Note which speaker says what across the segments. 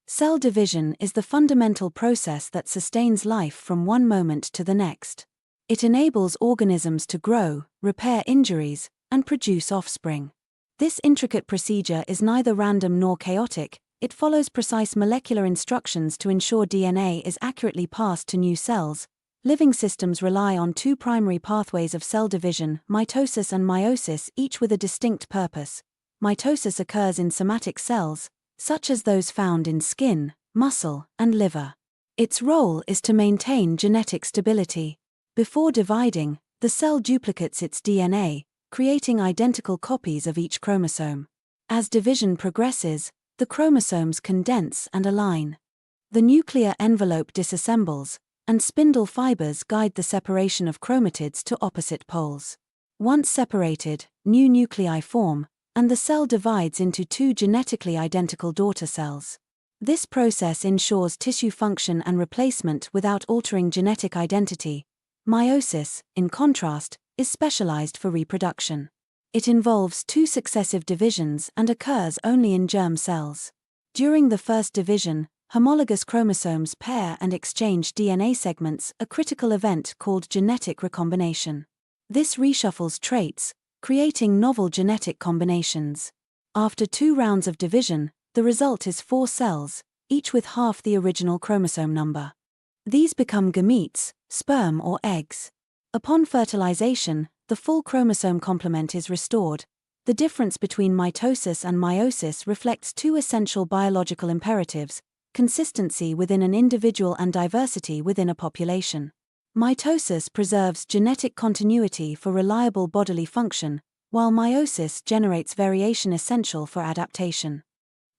Speaker 1: Cell division is the fundamental process that sustains life from one moment to the next. It enables organisms to grow, repair injuries, and produce offspring. This intricate procedure is neither random nor chaotic. It follows precise molecular instructions to ensure DNA is accurately passed to new cells. Living systems rely on two primary pathways of cell division, mitosis and meiosis, each with a distinct purpose. Mitosis occurs in somatic cells, such as those found in skin, muscle, and liver. Its role is to maintain genetic stability. Before dividing, the cell duplicates its DNA, creating identical copies of each chromosome. As division progresses, the chromosomes condense and align. The nuclear envelope disassembles, and spindle fibers guide the separation of chromatids to opposite poles. Once separated, new nuclei form, and the cell divides into two genetically identical daughter cells. This process ensures tissue function and replacement without altering genetic identity. Meiosis, in contrast, is specialized for reproduction. It involves two successive divisions and occurs only in germ cells. During the first division, homologous chromosomes pair and exchange DNA segments, a critical event called genetic recombination. This reshuffles traits, creating novel genetic combinations. After 2 rounds of division, the result is 4 cells, each with half the original chromosome number. These become gametes, sperm or eggs. Upon fertilization, the full chromosome complement is restored. The difference between mitosis and meiosis reflects 2 essential biological imperatives: consistency within an individual and diversity within a population. Mitosis preserves genetic continuity for reliable bodily function, while meiosis generates variation essential for adaptation.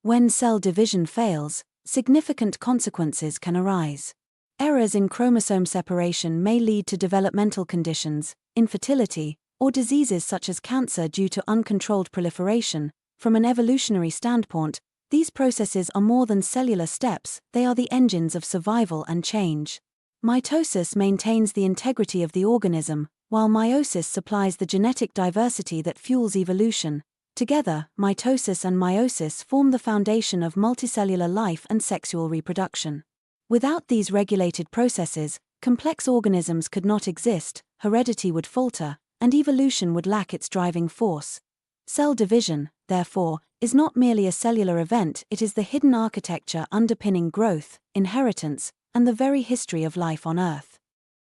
Speaker 1: When cell division fails, significant consequences can arise. Errors in chromosome separation may lead to developmental conditions, infertility, or diseases such as cancer due to uncontrolled proliferation. From an evolutionary standpoint, these processes are more than cellular steps, they are the engines of survival and change. Mitosis maintains the integrity of the organism, while meiosis supplies the genetic diversity that fuels evolution. Together, mitosis and meiosis form the foundation of multicellular life and sexual reproduction. Without these regulated processes, complex organisms could not exist, heredity would falter, and evolution would lack its driving force. Cell division, therefore, is not merely a cellular event, it is the hidden architecture underpinning growth, inheritance, and the very history of life on Earth.